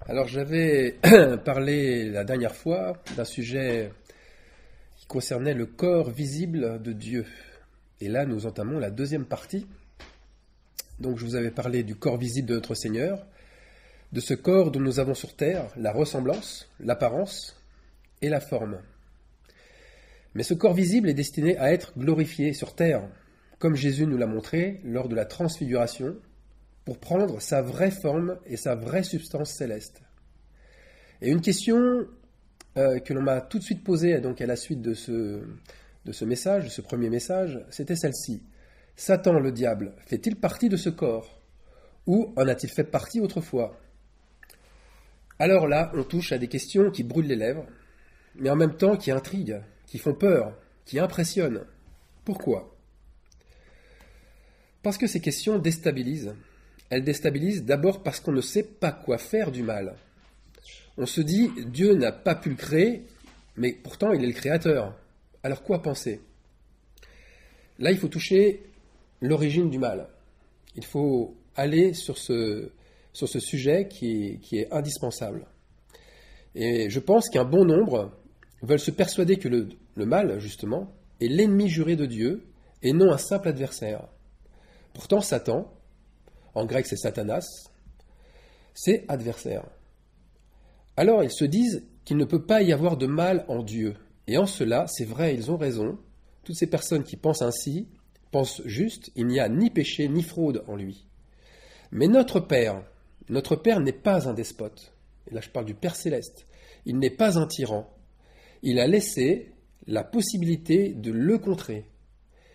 Alors j'avais parlé la dernière fois d'un sujet qui concernait le corps visible de Dieu. Et là nous entamons la deuxième partie. Donc je vous avais parlé du corps visible de notre Seigneur, de ce corps dont nous avons sur terre la ressemblance, l'apparence et la forme. Mais ce corps visible est destiné à être glorifié sur terre, comme Jésus nous l'a montré lors de la transfiguration, pour prendre sa vraie forme et sa vraie substance céleste. Et une question que l'on m'a tout de suite posée donc à la suite de ce message, de ce premier message, c'était celle-ci. Satan, le diable, fait-il partie de ce corps? Ou en a-t-il fait partie autrefois? Alors là, on touche à des questions qui brûlent les lèvres, mais en même temps qui intriguent, qui font peur, qui impressionnent. Pourquoi? Parce que ces questions déstabilisent. Elles déstabilisent d'abord parce qu'on ne sait pas quoi faire du mal. On se dit, Dieu n'a pas pu le créer, mais pourtant il est le créateur. Alors quoi penser? Là, il faut toucher l'origine du mal. Il faut aller sur ce sujet qui est indispensable. Et je pense qu'un bon nombre veulent se persuader que le mal, justement, est l'ennemi juré de Dieu et non un simple adversaire. Pourtant, Satan, en grec c'est Satanas, c'est adversaire. Alors ils se disent qu'il ne peut pas y avoir de mal en Dieu. Et en cela, c'est vrai, ils ont raison. Toutes ces personnes qui pensent ainsi, pensent juste, il n'y a ni péché ni fraude en lui. Mais notre Père n'est pas un despote. Et là je parle du Père Céleste. Il n'est pas un tyran. Il a laissé la possibilité de le contrer.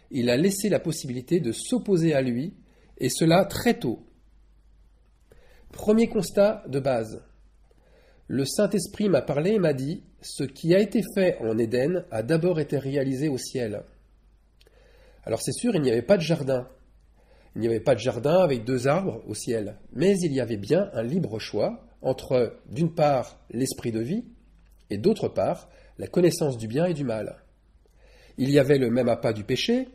Il a laissé la possibilité de s'opposer à lui, et cela très tôt. Premier constat de base. Le Saint-Esprit m'a parlé et m'a dit « Ce qui a été fait en Éden a d'abord été réalisé au ciel. » Alors c'est sûr, il n'y avait pas de jardin. Il n'y avait pas de jardin avec 2 arbres au ciel. Mais il y avait bien un libre choix entre, d'une part, l'esprit de vie, et d'autre part, la connaissance du bien et du mal. Il y avait le même appât du péché,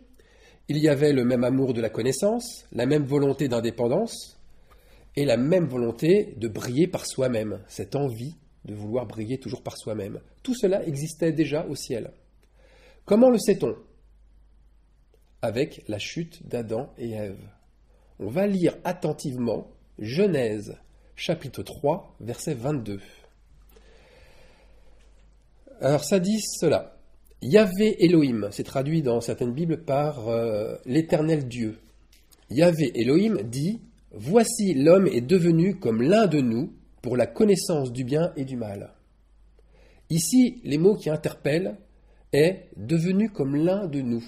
il y avait le même amour de la connaissance, la même volonté d'indépendance, et la même volonté de briller par soi-même, cette envie de vouloir briller toujours par soi-même. Tout cela existait déjà au ciel. Comment le sait-on? Avec la chute d'Adam et Ève. On va lire attentivement Genèse, chapitre 3, verset 22. Alors ça dit cela. Yahvé Elohim, c'est traduit dans certaines Bibles par l'Éternel Dieu. Yahvé Elohim dit « Voici l'homme est devenu comme l'un de nous pour la connaissance du bien et du mal. » Ici, les mots qui interpellent est « devenu comme l'un de nous ».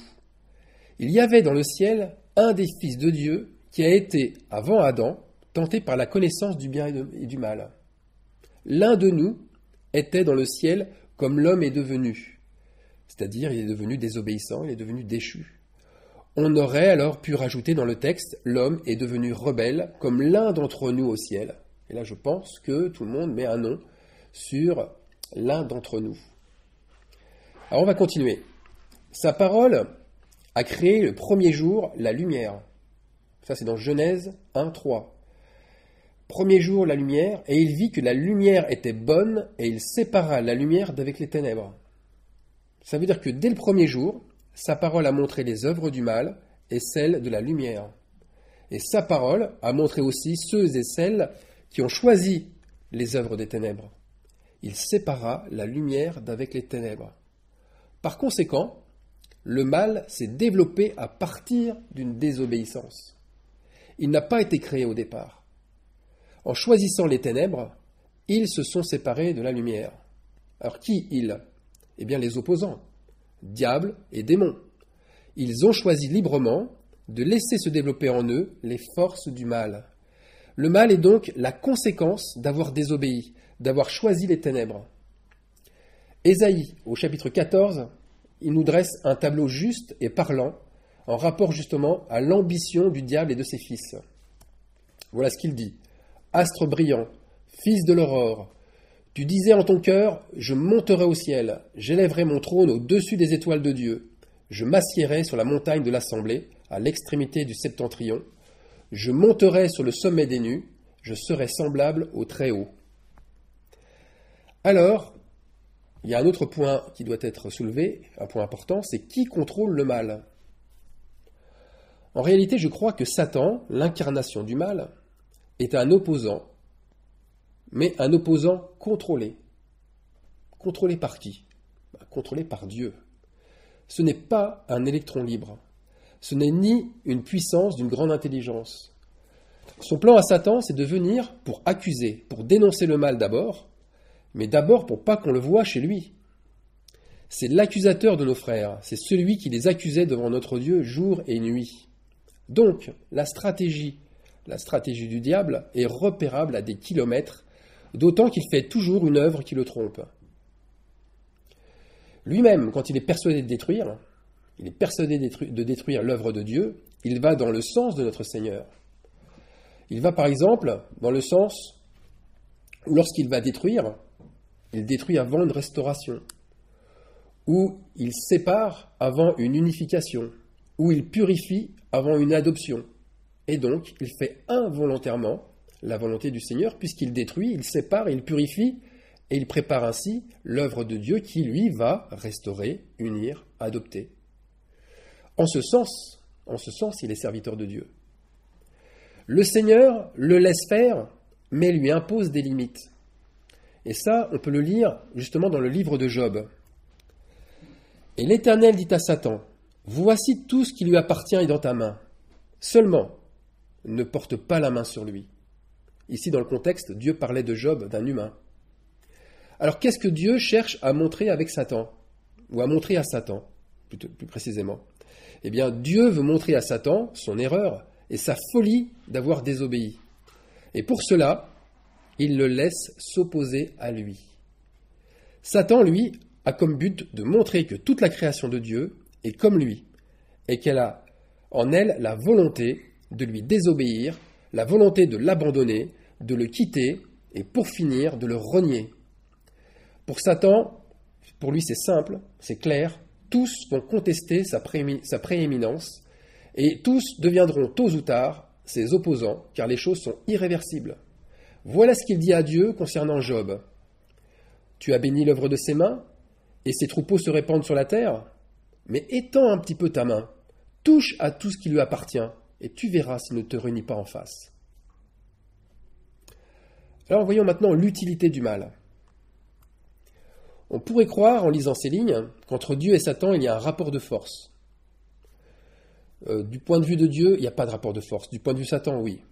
Il y avait dans le ciel un des fils de Dieu qui a été, avant Adam, tenté par la connaissance du bien et du mal. L'un de nous était dans le ciel comme l'homme est devenu. C'est-à-dire, il est devenu désobéissant, il est devenu déchu. On aurait alors pu rajouter dans le texte, l'homme est devenu rebelle, comme l'un d'entre nous au ciel. Et là, je pense que tout le monde met un nom sur l'un d'entre nous. Alors, on va continuer. Sa parole a créé le premier jour la lumière. Ça, c'est dans Genèse 1, 3. Premier jour, la lumière, et il vit que la lumière était bonne, et il sépara la lumière d'avec les ténèbres. Ça veut dire que dès le premier jour, sa parole a montré les œuvres du mal et celles de la lumière. Et sa parole a montré aussi ceux et celles qui ont choisi les œuvres des ténèbres. Il sépara la lumière d'avec les ténèbres. Par conséquent, le mal s'est développé à partir d'une désobéissance. Il n'a pas été créé au départ. En choisissant les ténèbres, ils se sont séparés de la lumière. Alors qui ils? Eh bien les opposants, diable et démons. Ils ont choisi librement de laisser se développer en eux les forces du mal. Le mal est donc la conséquence d'avoir désobéi, d'avoir choisi les ténèbres. Ésaïe, au chapitre 14, il nous dresse un tableau juste et parlant, en rapport justement à l'ambition du diable et de ses fils. Voilà ce qu'il dit. « Astre brillant, fils de l'aurore, tu disais en ton cœur, je monterai au ciel, j'élèverai mon trône au-dessus des étoiles de Dieu, je m'assiérai sur la montagne de l'assemblée, à l'extrémité du septentrion, je monterai sur le sommet des nues, je serai semblable au Très-Haut. » Alors, il y a un autre point qui doit être soulevé, un point important, c'est qui contrôle le mal? En réalité, je crois que Satan, l'incarnation du mal, est un opposant, mais un opposant contrôlé. Contrôlé par qui? Contrôlé par Dieu. Ce n'est pas un électron libre. Ce n'est ni une puissance d'une grande intelligence. Son plan à Satan, c'est de venir pour accuser, pour dénoncer le mal d'abord, mais d'abord pour pas qu'on le voie chez lui. C'est l'accusateur de nos frères, c'est celui qui les accusait devant notre Dieu jour et nuit. Donc, la stratégie du diable est repérable à des kilomètres, d'autant qu'il fait toujours une œuvre qui le trompe. Lui-même, quand il est persuadé de détruire l'œuvre de Dieu, il va dans le sens de notre Seigneur. Il va par exemple dans le sens où lorsqu'il va détruire, il détruit avant une restauration, où il sépare avant une unification, où il purifie avant une adoption. Et donc, il fait involontairement la volonté du Seigneur, puisqu'il détruit, il sépare, il purifie, et il prépare ainsi l'œuvre de Dieu qui, lui, va restaurer, unir, adopter. En ce sens, il est serviteur de Dieu. Le Seigneur le laisse faire, mais lui impose des limites. Et ça, on peut le lire justement dans le livre de Job. Et l'Éternel dit à Satan, « Voici tout ce qui lui appartient est dans ta main. Seulement, ne porte pas la main sur lui. » Ici, dans le contexte, Dieu parlait de Job, d'un humain. Alors, qu'est-ce que Dieu cherche à montrer avec Satan? Ou à montrer à Satan, plus précisément? Eh bien, Dieu veut montrer à Satan son erreur et sa folie d'avoir désobéi. Et pour cela, il le laisse s'opposer à lui. Satan, lui, a comme but de montrer que toute la création de Dieu est comme lui, et qu'elle a en elle la volonté de lui désobéir, la volonté de l'abandonner, de le quitter, et pour finir, de le renier. Pour Satan, pour lui c'est simple, c'est clair, tous vont contester sa prééminence, et tous deviendront tôt ou tard ses opposants, car les choses sont irréversibles. Voilà ce qu'il dit à Dieu concernant Job. « Tu as béni l'œuvre de ses mains, et ses troupeaux se répandent sur la terre, mais étends un petit peu ta main, touche à tout ce qui lui appartient, et tu verras s'il ne te réunit pas en face. » Alors voyons maintenant l'utilité du mal. On pourrait croire, en lisant ces lignes, qu'entre Dieu et Satan, il y a un rapport de force. Du point de vue de Dieu, il n'y a pas de rapport de force. Du point de vue de Satan, oui.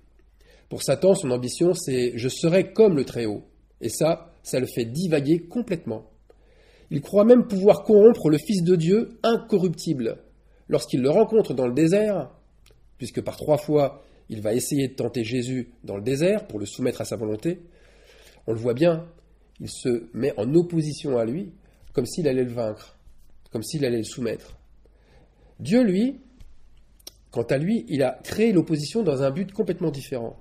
Pour Satan, son ambition, c'est « je serai comme le Très-Haut ». Et ça le fait divaguer complètement. Il croit même pouvoir corrompre le Fils de Dieu incorruptible. Lorsqu'il le rencontre dans le désert, puisque par 3 fois, il va essayer de tenter Jésus dans le désert pour le soumettre à sa volonté, on le voit bien, il se met en opposition à lui, comme s'il allait le vaincre, comme s'il allait le soumettre. Dieu, lui, quant à lui, il a créé l'opposition dans un but complètement différent.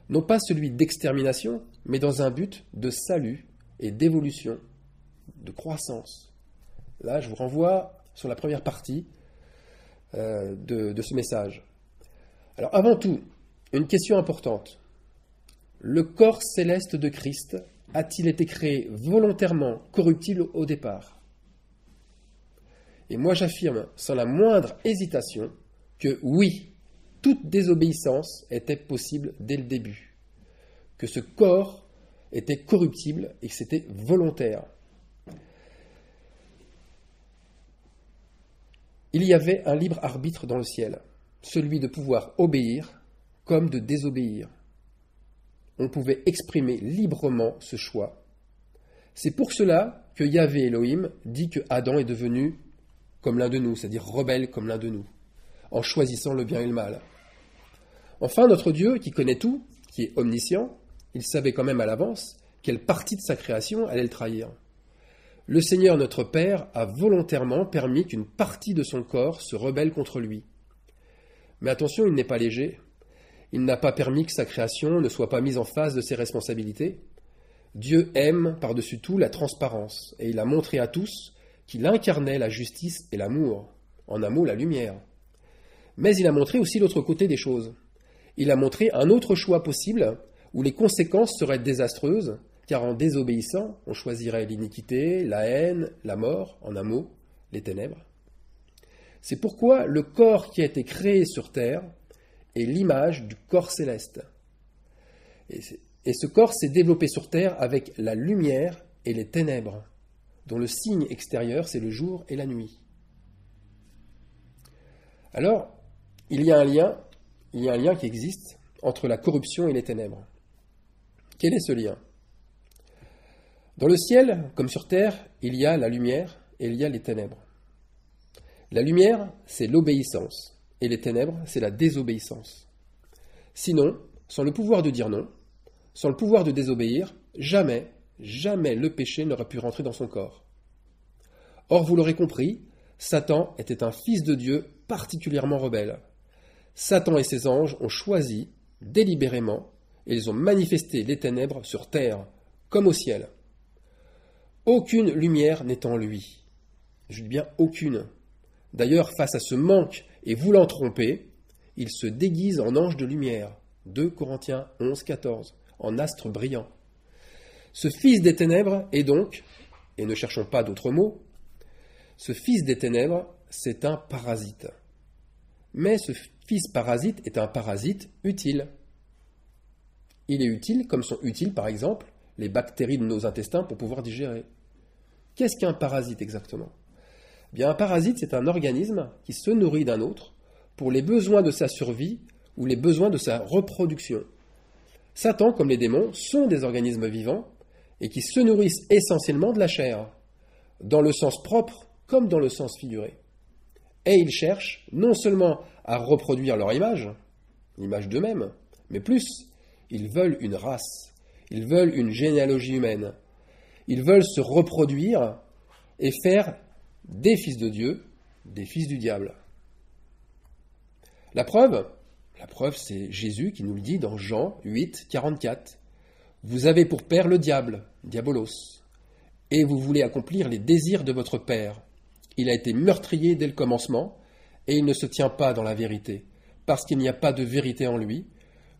Non pas celui d'extermination, mais dans un but de salut et d'évolution, de croissance. Là, je vous renvoie sur la première partie de ce message. Alors, avant tout, une question importante. Le corps céleste de Christ a-t-il été créé volontairement corruptible au départ? Et moi, j'affirme sans la moindre hésitation que oui, toute désobéissance était possible dès le début, que ce corps était corruptible et que c'était volontaire. Il y avait un libre arbitre dans le ciel, celui de pouvoir obéir comme de désobéir. On pouvait exprimer librement ce choix. C'est pour cela que Yahvé Elohim dit que Adam est devenu comme l'un de nous, c'est-à-dire rebelle comme l'un de nous, en choisissant le bien et le mal. Enfin, notre Dieu, qui connaît tout, qui est omniscient, il savait quand même à l'avance quelle partie de sa création allait le trahir. Le Seigneur notre Père a volontairement permis qu'une partie de son corps se rebelle contre lui. Mais attention, il n'est pas léger. Il n'a pas permis que sa création ne soit pas mise en face de ses responsabilités. Dieu aime par-dessus tout la transparence, et il a montré à tous qu'il incarnait la justice et l'amour, en un mot la lumière. Mais il a montré aussi l'autre côté des choses. Il a montré un autre choix possible, où les conséquences seraient désastreuses, car en désobéissant, on choisirait l'iniquité, la haine, la mort, en un mot, les ténèbres. C'est pourquoi le corps qui a été créé sur terre est l'image du corps céleste. Et ce corps s'est développé sur terre avec la lumière et les ténèbres, dont le signe extérieur, c'est le jour et la nuit. Alors, il y a un lien qui existe entre la corruption et les ténèbres. Quel est ce lien? Dans le ciel, comme sur terre, il y a la lumière et il y a les ténèbres. La lumière, c'est l'obéissance, et les ténèbres, c'est la désobéissance. Sinon, sans le pouvoir de dire non, sans le pouvoir de désobéir, jamais le péché n'aurait pu rentrer dans son corps. Or, vous l'aurez compris, Satan était un fils de Dieu particulièrement rebelle. Satan et ses anges ont choisi, délibérément, et ils ont manifesté les ténèbres sur terre, comme au ciel. Aucune lumière n'est en lui. Je dis bien aucune. D'ailleurs, face à ce manque et voulant tromper, il se déguise en ange de lumière. 2 Corinthiens 11, 14, en astre brillant. Ce fils des ténèbres est donc, et ne cherchons pas d'autres mots, ce fils des ténèbres, c'est un parasite. Mais ce fils parasite est un parasite utile. Il est utile comme sont utiles, par exemple, les bactéries de nos intestins pour pouvoir digérer. Qu'est-ce qu'un parasite exactement? Bien, un parasite, c'est un organisme qui se nourrit d'un autre pour les besoins de sa survie ou les besoins de sa reproduction. Satan, comme les démons, sont des organismes vivants et qui se nourrissent essentiellement de la chair, dans le sens propre comme dans le sens figuré. Et ils cherchent non seulement à reproduire leur image, l'image d'eux-mêmes, mais plus, ils veulent une race, ils veulent une généalogie humaine, ils veulent se reproduire et faire des fils de Dieu, des fils du diable. La preuve, c'est Jésus qui nous le dit dans Jean 8, 44. Vous avez pour père le diable, diabolos, et vous voulez accomplir les désirs de votre père. Il a été meurtrier dès le commencement, et il ne se tient pas dans la vérité, parce qu'il n'y a pas de vérité en lui.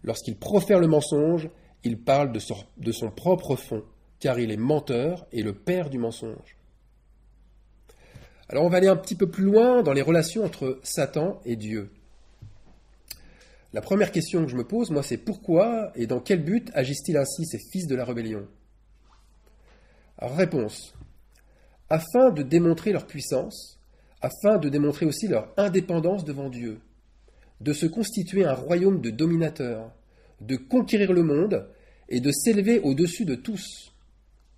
Lorsqu'il profère le mensonge, il parle de son propre fond, car il est menteur et le père du mensonge. Alors on va aller un petit peu plus loin dans les relations entre Satan et Dieu. La première question que je me pose, moi, c'est pourquoi et dans quel but agissent-ils ainsi ces fils de la rébellion? Alors, réponse. Afin de démontrer leur puissance, afin de démontrer aussi leur indépendance devant Dieu, de se constituer un royaume de dominateurs, de conquérir le monde et de s'élever au-dessus de tous.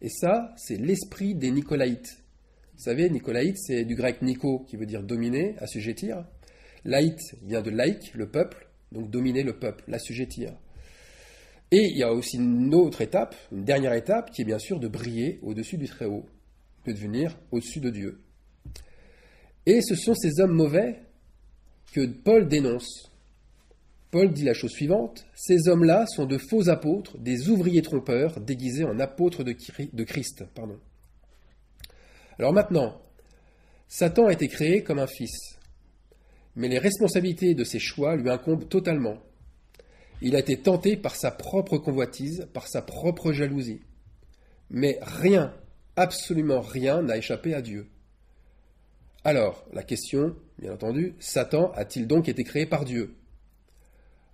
Et ça, c'est l'esprit des Nicolaïtes. Vous savez, Nicolaïte, c'est du grec Nico, qui veut dire dominer, assujettir. Laïte vient de laïc, le peuple, donc dominer le peuple, l'assujettir. Et il y a aussi une autre étape, une dernière étape, qui est bien sûr de briller au-dessus du Très-Haut, de devenir au-dessus de Dieu. Et ce sont ces hommes mauvais que Paul dénonce. Paul dit la chose suivante, ces hommes-là sont de faux apôtres, des ouvriers trompeurs déguisés en apôtres de Christ. Alors maintenant, Satan a été créé comme un fils, mais les responsabilités de ses choix lui incombent totalement. Il a été tenté par sa propre convoitise, par sa propre jalousie. Mais rien, absolument rien n'a échappé à Dieu. Alors, la question, bien entendu, Satan a-t-il donc été créé par Dieu?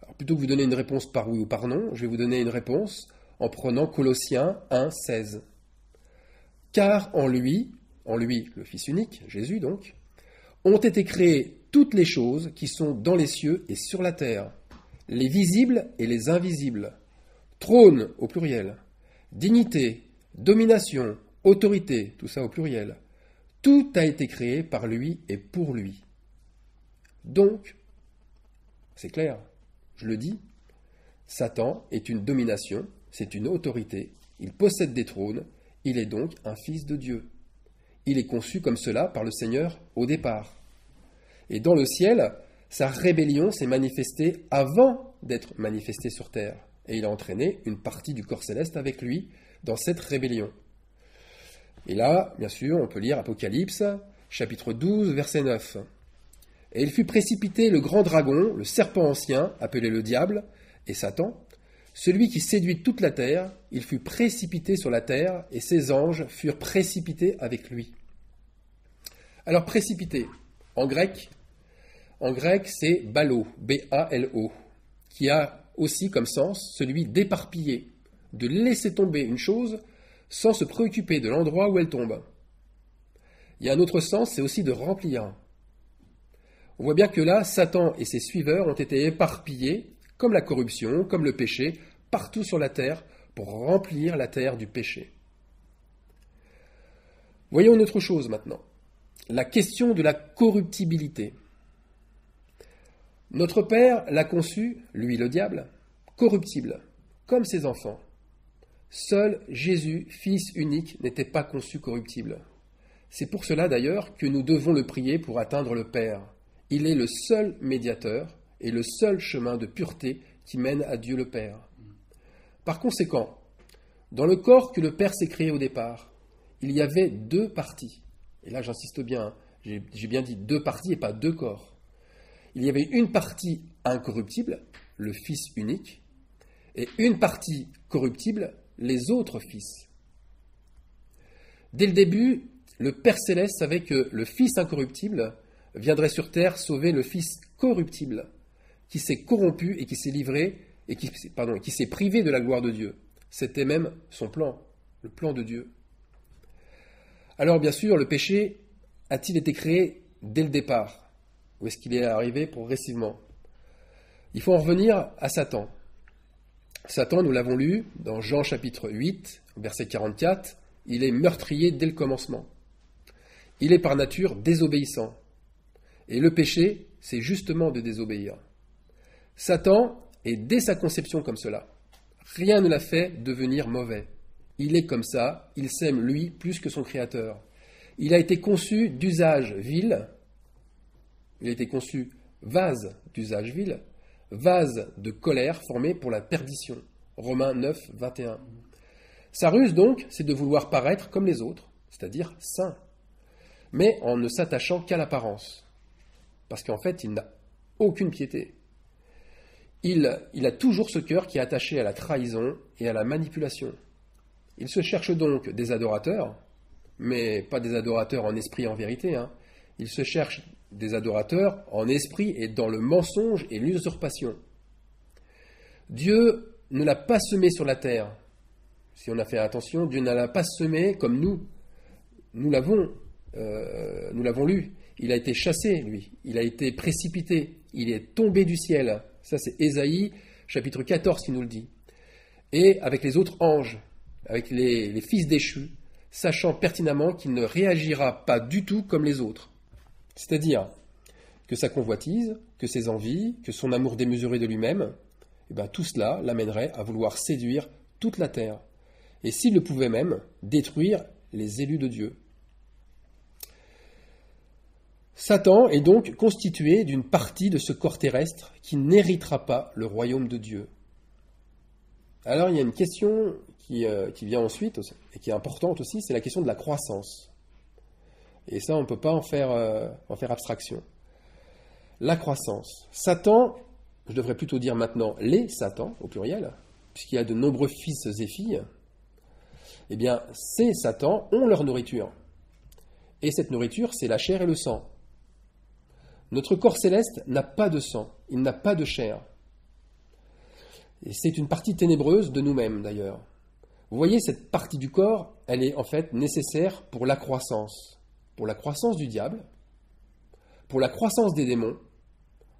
Alors, plutôt que vous donner une réponse par oui ou par non, je vais vous donner une réponse en prenant Colossiens 1, 16. Car en lui, le Fils unique, Jésus donc, ont été créées toutes les choses qui sont dans les cieux et sur la terre, les visibles et les invisibles, trône au pluriel, dignité, domination, autorité, tout ça au pluriel. Tout a été créé par lui et pour lui. Donc, c'est clair, je le dis, Satan est une domination, c'est une autorité, il possède des trônes, il est donc un fils de Dieu. Il est conçu comme cela par le Seigneur au départ. Et dans le ciel, sa rébellion s'est manifestée avant d'être manifestée sur terre. Et il a entraîné une partie du corps céleste avec lui dans cette rébellion. Et là, bien sûr, on peut lire Apocalypse, chapitre 12, verset 9. Et il fut précipité le grand dragon, le serpent ancien, appelé le diable, et Satan, Celui qui séduit toute la terre, il fut précipité sur la terre, et ses anges furent précipités avec lui. Alors précipité, en grec c'est balo, B-A-L-O, qui a aussi comme sens celui d'éparpiller, de laisser tomber une chose sans se préoccuper de l'endroit où elle tombe. Il y a un autre sens, c'est aussi de remplir. On voit bien que là, Satan et ses suiveurs ont été éparpillés, comme la corruption, comme le péché, partout sur la terre, pour remplir la terre du péché. Voyons une autre chose maintenant. La question de la corruptibilité. Notre Père l'a conçu, lui le diable, corruptible, comme ses enfants. Seul Jésus, Fils unique, n'était pas conçu corruptible. C'est pour cela d'ailleurs que nous devons le prier pour atteindre le Père. Il est le seul médiateur et le seul chemin de pureté qui mène à Dieu le Père. Par conséquent, dans le corps que le Père s'est créé au départ, il y avait deux parties. Et là j'insiste bien, j'ai bien dit deux parties et pas deux corps. Il y avait une partie incorruptible, le Fils unique, et une partie corruptible, les autres fils. Dès le début, le Père Céleste savait que le Fils incorruptible viendrait sur terre sauver le Fils corruptible, qui s'est corrompu et qui s'est livré, et qui s'est privé de la gloire de Dieu. C'était même son plan, le plan de Dieu. Alors bien sûr, le péché a-t-il été créé dès le départ? Ou est-ce qu'il est arrivé progressivement? Il faut en revenir à Satan. Satan, nous l'avons lu dans Jean chapitre 8, verset 44, il est meurtrier dès le commencement. Il est par nature désobéissant. Et le péché, c'est justement de désobéir. Satan est dès sa conception comme cela. Rien ne l'a fait devenir mauvais. Il est comme ça, il s'aime lui plus que son créateur. Il a été conçu d'usage vil, il a été conçu vase d'usage vil, vase de colère formé pour la perdition. Romains 9, 21. Sa ruse donc, c'est de vouloir paraître comme les autres, c'est-à-dire saint, mais en ne s'attachant qu'à l'apparence. Parce qu'en fait, il n'a aucune piété. Il a toujours ce cœur qui est attaché à la trahison et à la manipulation. Il se cherche donc des adorateurs, mais pas des adorateurs en esprit et en vérité. Il se cherche des adorateurs en esprit et dans le mensonge et l'usurpation. Dieu ne l'a pas semé sur la terre. Si on a fait attention, Dieu ne l'a pas semé comme nous. Nous l'avons lu. Il a été chassé, lui. Il a été précipité. Il est tombé du ciel. Ça, c'est Ésaïe, chapitre 14, qui nous le dit. Et avec les autres anges, avec les fils déchus, sachant pertinemment qu'il ne réagira pas du tout comme les autres. C'est-à-dire que sa convoitise, que ses envies, que son amour démesuré de lui-même, tout cela l'amènerait à vouloir séduire toute la terre. Et s'il le pouvait même, détruire les élus de Dieu. Satan est donc constitué d'une partie de ce corps terrestre qui n'héritera pas le royaume de Dieu. Alors il y a une question qui vient ensuite, et qui est importante aussi, c'est la question de la croissance. Et ça, on ne peut pas en faire abstraction. La croissance. Satan, je devrais plutôt dire maintenant les Satans, au pluriel, puisqu'il y a de nombreux fils et filles, eh bien, ces Satans ont leur nourriture. Et cette nourriture, c'est la chair et le sang. Notre corps céleste n'a pas de sang, il n'a pas de chair. Et c'est une partie ténébreuse de nous-mêmes, d'ailleurs. Vous voyez, cette partie du corps, elle est en fait nécessaire pour la croissance du diable, pour la croissance des démons,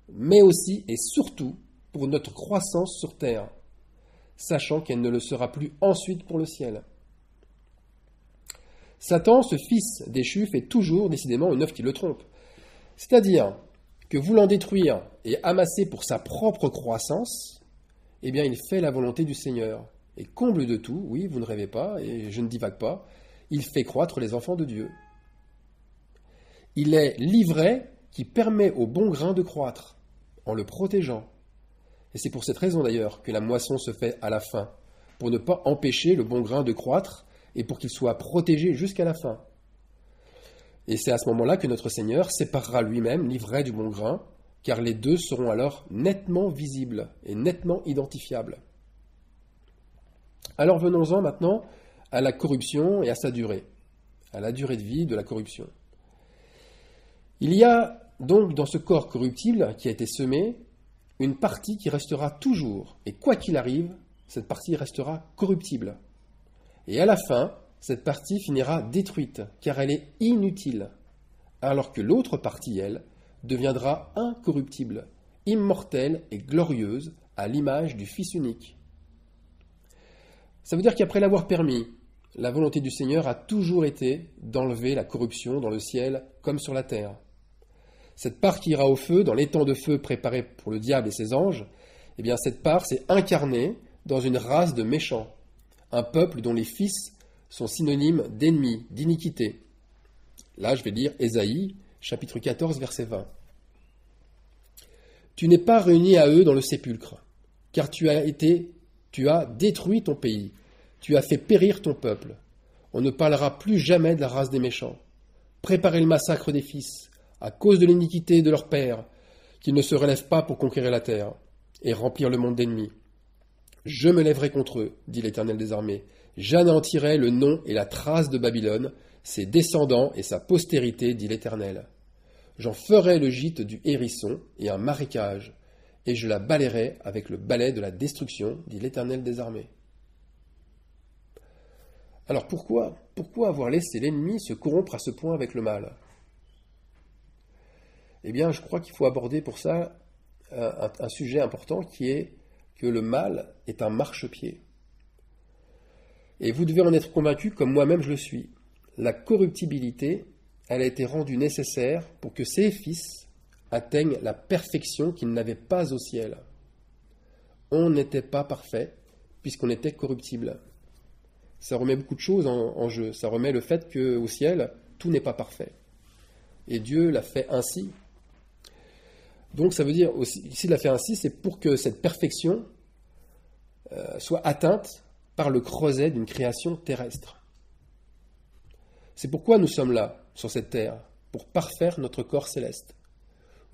mais aussi et surtout pour notre croissance sur terre, sachant qu'elle ne le sera plus ensuite pour le ciel. Satan, ce fils déchu, fait toujours décidément une œuvre qui le trompe. C'est-à-dire que voulant détruire et amasser pour sa propre croissance, eh bien il fait la volonté du Seigneur. Et comble de tout, oui, vous ne rêvez pas, et je ne divague pas, il fait croître les enfants de Dieu. Il est l'ivraie qui permet au bon grain de croître, en le protégeant. Et c'est pour cette raison d'ailleurs que la moisson se fait à la fin, pour ne pas empêcher le bon grain de croître, et pour qu'il soit protégé jusqu'à la fin. Et c'est à ce moment-là que notre Seigneur séparera lui-même l'ivraie du bon grain, car les deux seront alors nettement visibles et nettement identifiables. Alors venons-en maintenant à la corruption et à sa durée, à la durée de vie de la corruption. Il y a donc dans ce corps corruptible qui a été semé, une partie qui restera toujours, et quoi qu'il arrive, cette partie restera corruptible. Et à la fin, cette partie finira détruite, car elle est inutile, alors que l'autre partie, elle, deviendra incorruptible, immortelle et glorieuse, à l'image du Fils unique. Ça veut dire qu'après l'avoir permis, la volonté du Seigneur a toujours été d'enlever la corruption dans le ciel comme sur la terre. Cette part qui ira au feu, dans l'étang de feu préparé pour le diable et ses anges, eh bien cette part s'est incarnée dans une race de méchants, un peuple dont les fils sont synonymes d'ennemis, d'iniquité. Là, je vais lire Ésaïe, chapitre 14, verset 20. Tu n'es pas réuni à eux dans le sépulcre, car tu as détruit ton pays, tu as fait périr ton peuple. On ne parlera plus jamais de la race des méchants. Préparez le massacre des fils, à cause de l'iniquité de leur père, qu'ils ne se relèvent pas pour conquérir la terre et remplir le monde d'ennemis. Je me lèverai contre eux, dit l'Éternel des armées. J'anéantirai le nom et la trace de Babylone, ses descendants et sa postérité, dit l'Éternel. J'en ferai le gîte du hérisson et un marécage, et je la balayerai avec le balai de la destruction, dit l'Éternel des armées. Alors pourquoi avoir laissé l'ennemi se corrompre à ce point avec le mal ? Eh bien, je crois qu'il faut aborder pour ça un sujet important qui est que le mal est un marchepied. Et vous devez en être convaincu comme moi-même je le suis. La corruptibilité, elle a été rendue nécessaire pour que ses fils atteignent la perfection qu'ils n'avaient pas au ciel. On n'était pas parfait puisqu'on était corruptible. Ça remet beaucoup de choses en jeu. Ça remet le fait qu'au ciel, tout n'est pas parfait. Et Dieu l'a fait ainsi. Donc ça veut dire, aussi, s'il l'a fait ainsi, c'est pour que cette perfection soit atteinte par le creuset d'une création terrestre. C'est pourquoi nous sommes là, sur cette terre, pour parfaire notre corps céleste.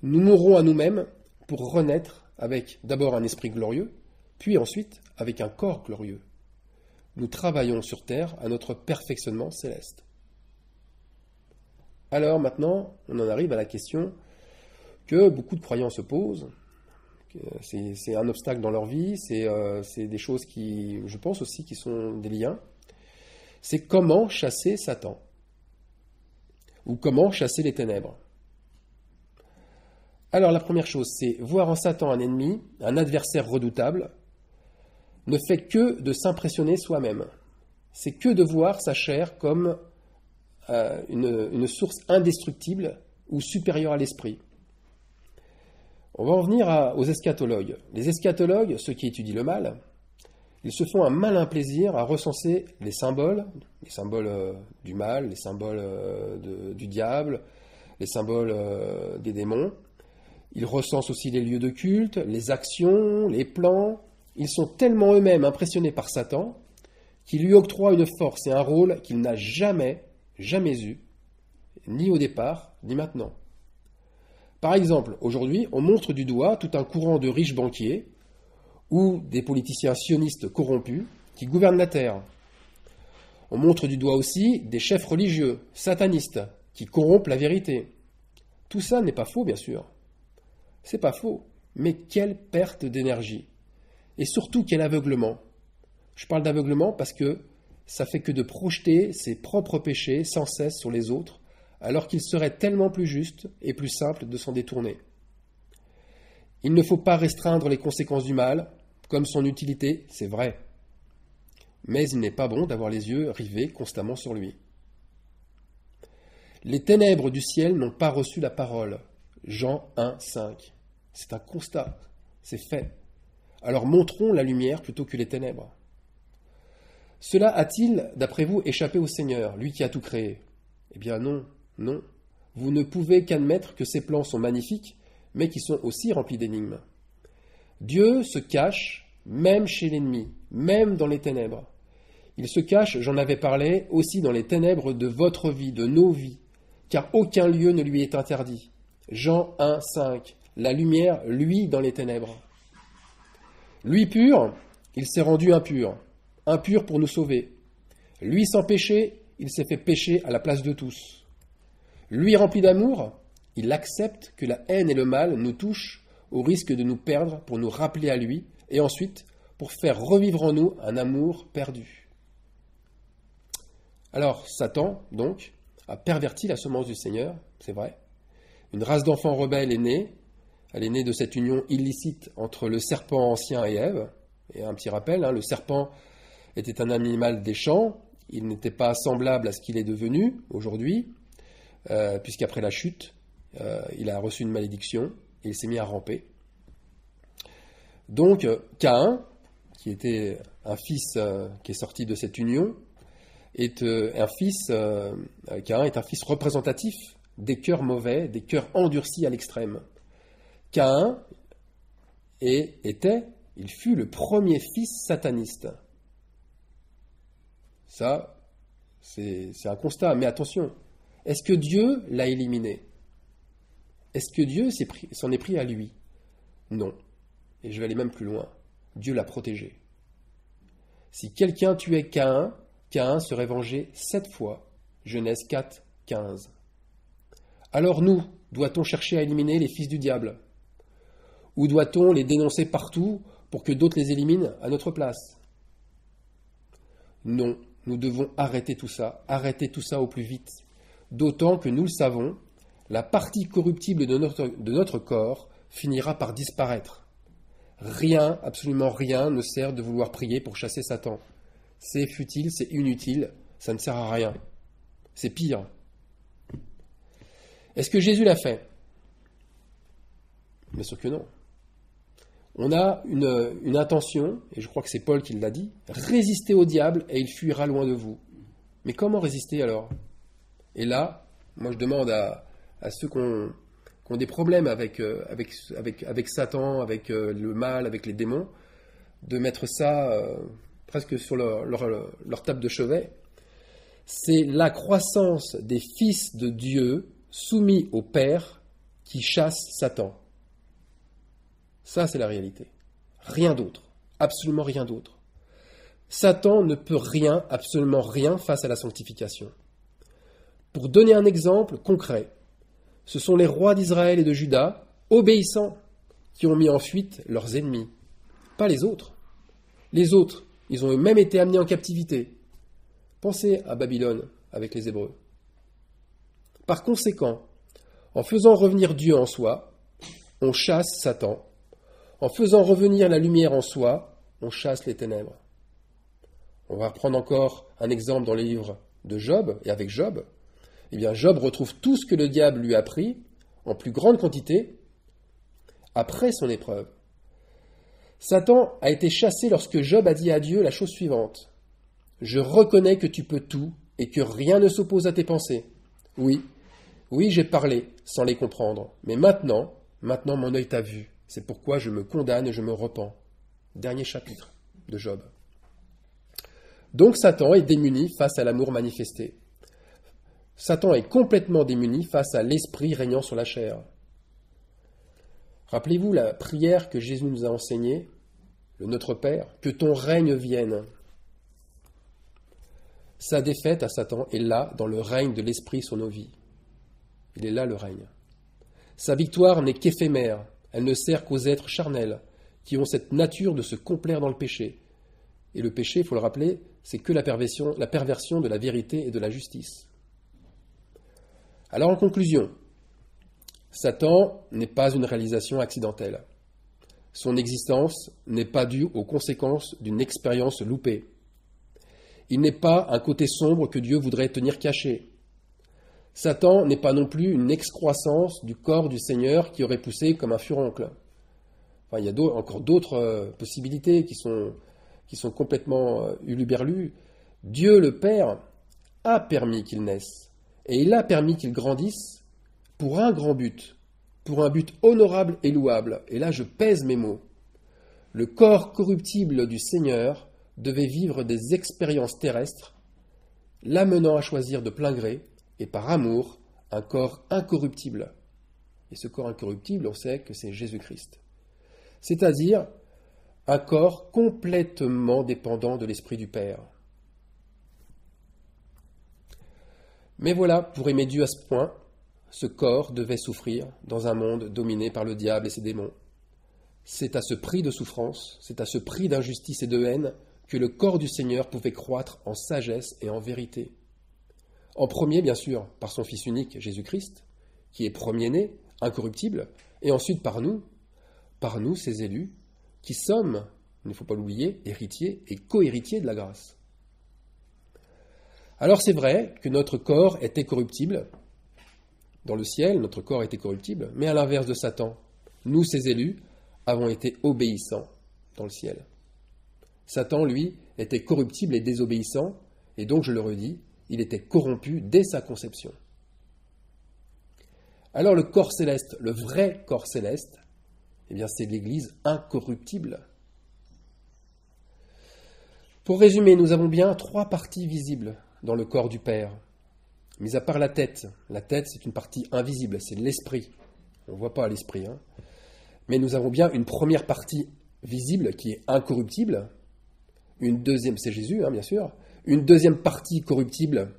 Nous mourrons à nous-mêmes pour renaître avec d'abord un esprit glorieux, puis ensuite avec un corps glorieux. Nous travaillons sur terre à notre perfectionnement céleste. Alors maintenant, on en arrive à la question que beaucoup de croyants se posent. C'est un obstacle dans leur vie, c'est des choses qui, je pense aussi, qui sont des liens. C'est comment chasser Satan, ou comment chasser les ténèbres. Alors la première chose, c'est voir en Satan un ennemi, un adversaire redoutable, ne fait que de s'impressionner soi-même. C'est que de voir sa chair comme une source indestructible ou supérieure à l'esprit. On va en venir aux eschatologues. Les eschatologues, ceux qui étudient le mal, ils se font un malin plaisir à recenser les symboles du mal, les symboles du diable, les symboles des démons. Ils recensent aussi les lieux de culte, les actions, les plans. Ils sont tellement eux-mêmes impressionnés par Satan qu'ils lui octroient une force et un rôle qu'il n'a jamais eu, ni au départ, ni maintenant. Par exemple, aujourd'hui, on montre du doigt tout un courant de riches banquiers ou des politiciens sionistes corrompus qui gouvernent la terre. On montre du doigt aussi des chefs religieux, satanistes, qui corrompent la vérité. Tout ça n'est pas faux, bien sûr. C'est pas faux, mais quelle perte d'énergie. Et surtout, quel aveuglement. Je parle d'aveuglement parce que ça fait que de projeter ses propres péchés sans cesse sur les autres, alors qu'il serait tellement plus juste et plus simple de s'en détourner. Il ne faut pas restreindre les conséquences du mal, comme son utilité, c'est vrai. Mais il n'est pas bon d'avoir les yeux rivés constamment sur lui. Les ténèbres du ciel n'ont pas reçu la parole. Jean 1, 5. C'est un constat, c'est fait. Alors montrons la lumière plutôt que les ténèbres. Cela a-t-il, d'après vous, échappé au Seigneur, lui qui a tout créé ? Eh bien non, non. Vous ne pouvez qu'admettre que ces plans sont magnifiques, mais qui sont aussi remplis d'énigmes. Dieu se cache même chez l'ennemi, même dans les ténèbres. Il se cache, j'en avais parlé, aussi dans les ténèbres de votre vie, de nos vies, car aucun lieu ne lui est interdit. Jean 1, 5. La lumière, lui, dans les ténèbres. Lui pur, il s'est rendu impur. impur pour nous sauver. Lui sans péché, il s'est fait pécher à la place de tous. Lui rempli d'amour, il accepte que la haine et le mal nous touchent au risque de nous perdre pour nous rappeler à lui et ensuite pour faire revivre en nous un amour perdu. Alors Satan, donc, a perverti la semence du Seigneur, c'est vrai. Une race d'enfants rebelles est née. Elle est née de cette union illicite entre le serpent ancien et Ève. Et un petit rappel, le serpent était un animal des champs. Il n'était pas semblable à ce qu'il est devenu aujourd'hui, puisqu'après la chute, il a reçu une malédiction et il s'est mis à ramper. Donc Caïn, qui était un fils qui est sorti de cette union, Caïn est un fils représentatif des cœurs mauvais, des cœurs endurcis à l'extrême. Caïn il fut le premier fils sataniste. Ça, c'est un constat, mais attention, est-ce que Dieu l'a éliminé? Est-ce que Dieu s'en est pris à lui? Non. Et je vais aller même plus loin. Dieu l'a protégé. Si quelqu'un tuait Caïn, Caïn serait vengé 7 fois. Genèse 4, 15. Alors nous, doit-on chercher à éliminer les fils du diable? Ou doit-on les dénoncer partout pour que d'autres les éliminent à notre place? Non, nous devons arrêter tout ça au plus vite. D'autant que nous le savons, la partie corruptible de notre corps finira par disparaître. Rien, absolument rien, ne sert de vouloir prier pour chasser Satan. C'est futile, c'est inutile, ça ne sert à rien. C'est pire. Est-ce que Jésus l'a fait? Bien sûr que non. On a une intention, et je crois que c'est Paul qui l'a dit, résister au diable et il fuira loin de vous. Mais comment résister alors? Et là, moi je demande à ceux qui ont des problèmes avec Satan, avec le mal, avec les démons, de mettre ça presque sur leur table de chevet. C'est la croissance des fils de Dieu soumis au Père qui chasse Satan. Ça, c'est la réalité. Rien d'autre. Absolument rien d'autre. Satan ne peut rien, absolument rien face à la sanctification. Pour donner un exemple concret, ce sont les rois d'Israël et de Juda, obéissants, qui ont mis en fuite leurs ennemis, pas les autres. Les autres, ils ont même été amenés en captivité. Pensez à Babylone avec les Hébreux. Par conséquent, en faisant revenir Dieu en soi, on chasse Satan. En faisant revenir la lumière en soi, on chasse les ténèbres. On va reprendre encore un exemple dans les livres de Job, et avec Job. Eh bien, Job retrouve tout ce que le diable lui a pris, en plus grande quantité, après son épreuve. Satan a été chassé lorsque Job a dit à Dieu la chose suivante. « Je reconnais que tu peux tout et que rien ne s'oppose à tes pensées. Oui, j'ai parlé sans les comprendre, mais maintenant mon œil t'a vu. C'est pourquoi je me condamne et je me repens. » Dernier chapitre de Job. Donc Satan est démuni face à l'amour manifesté. Satan est complètement démuni face à l'esprit régnant sur la chair. Rappelez-vous la prière que Jésus nous a enseignée, le Notre Père, que ton règne vienne. Sa défaite à Satan est là, dans le règne de l'esprit sur nos vies. Il est là le règne. Sa victoire n'est qu'éphémère. Elle ne sert qu'aux êtres charnels, qui ont cette nature de se complaire dans le péché. Et le péché, il faut le rappeler, c'est que la perversion de la vérité et de la justice. Alors en conclusion, Satan n'est pas une réalisation accidentelle. Son existence n'est pas due aux conséquences d'une expérience loupée. Il n'est pas un côté sombre que Dieu voudrait tenir caché. Satan n'est pas non plus une excroissance du corps du Seigneur qui aurait poussé comme un furoncle. Enfin, il y a encore d'autres possibilités qui sont complètement huluberlues. Dieu le Père a permis qu'il naisse, et il a permis qu'il grandisse pour un grand but, pour un but honorable et louable. Et là, je pèse mes mots. Le corps corruptible du Seigneur devait vivre des expériences terrestres, l'amenant à choisir de plein gré, et par amour, un corps incorruptible. Et ce corps incorruptible, on sait que c'est Jésus-Christ. C'est-à-dire un corps complètement dépendant de l'Esprit du Père. Mais voilà, pour aimer Dieu à ce point, ce corps devait souffrir dans un monde dominé par le diable et ses démons. C'est à ce prix de souffrance, c'est à ce prix d'injustice et de haine que le corps du Seigneur pouvait croître en sagesse et en vérité. En premier, bien sûr, par son Fils unique, Jésus-Christ, qui est premier-né, incorruptible, et ensuite par nous, ses élus, qui sommes, il ne faut pas l'oublier, héritiers et co-héritiers de la grâce. Alors c'est vrai que notre corps était corruptible. Dans le ciel, notre corps était corruptible, mais à l'inverse de Satan, nous, ses élus, avons été obéissants dans le ciel. Satan, lui, était corruptible et désobéissant, et donc, je le redis, il était corrompu dès sa conception. Alors le corps céleste, le vrai corps céleste, eh bien c'est l'Église incorruptible. Pour résumer, nous avons bien 3 parties visibles dans le corps du Père. Mis à part la tête c'est une partie invisible, c'est l'esprit. On ne voit pas l'esprit. Mais nous avons bien une première partie visible qui est incorruptible, une deuxième, c'est Jésus, bien sûr, une deuxième partie corruptible,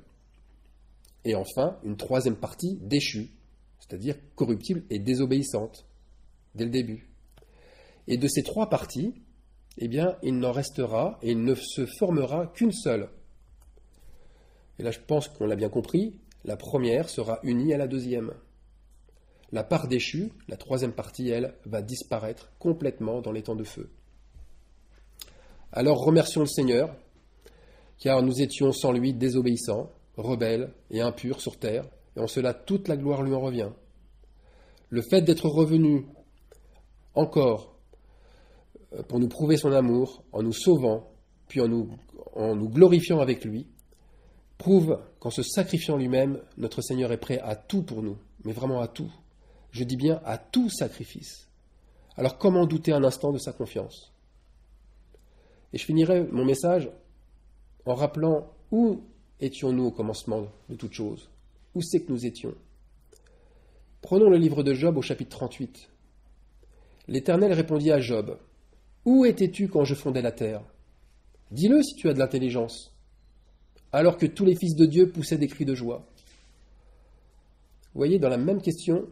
et enfin une troisième partie déchue, c'est-à-dire corruptible et désobéissante, dès le début. Et de ces 3 parties, eh bien, il n'en restera et il ne se formera qu'une seule. Et là, je pense qu'on l'a bien compris, la première sera unie à la deuxième. La part déchue, la troisième partie, elle, va disparaître complètement dans les temps de feu. Alors remercions le Seigneur, car nous étions sans lui désobéissants, rebelles et impurs sur terre, et en cela toute la gloire lui en revient. Le fait d'être revenu encore pour nous prouver son amour, en nous sauvant, puis en nous glorifiant avec lui, prouve qu'en se sacrifiant lui-même, notre Seigneur est prêt à tout pour nous, mais vraiment à tout. Je dis bien à tout sacrifice. Alors comment douter un instant de sa confiance ? Et je finirai mon message en rappelant où étions-nous au commencement de toute chose ? Où c'est que nous étions ? Prenons le livre de Job au chapitre 38. L'Éternel répondit à Job, « Où étais-tu quand je fondais la terre ? Dis-le si tu as de l'intelligence. » Alors que tous les fils de Dieu poussaient des cris de joie. Vous voyez, dans la même question,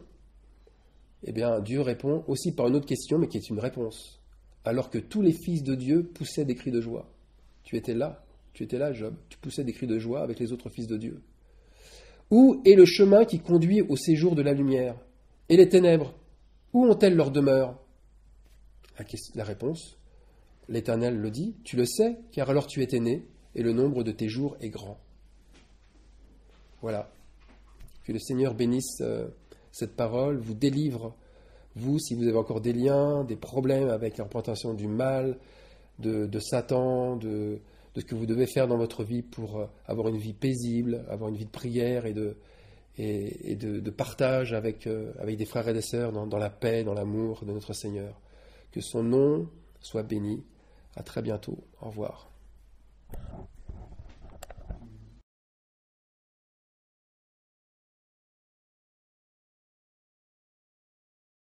eh bien, Dieu répond aussi par une autre question, mais qui est une réponse. Alors que tous les fils de Dieu poussaient des cris de joie. Tu étais là, Job. Tu poussais des cris de joie avec les autres fils de Dieu. Où est le chemin qui conduit au séjour de la lumière ? Et les ténèbres, où ont-elles leur demeure ? La réponse, l'Éternel le dit, tu le sais, car alors tu étais né, et le nombre de tes jours est grand. Voilà. Que le Seigneur bénisse cette parole, vous délivre, vous, si vous avez encore des liens, des problèmes avec la représentation du mal, de Satan, de ce que vous devez faire dans votre vie pour avoir une vie paisible, avoir une vie de prière et de partage avec des frères et des sœurs dans la paix, dans l'amour de notre Seigneur. Que son nom soit béni. À très bientôt. Au revoir.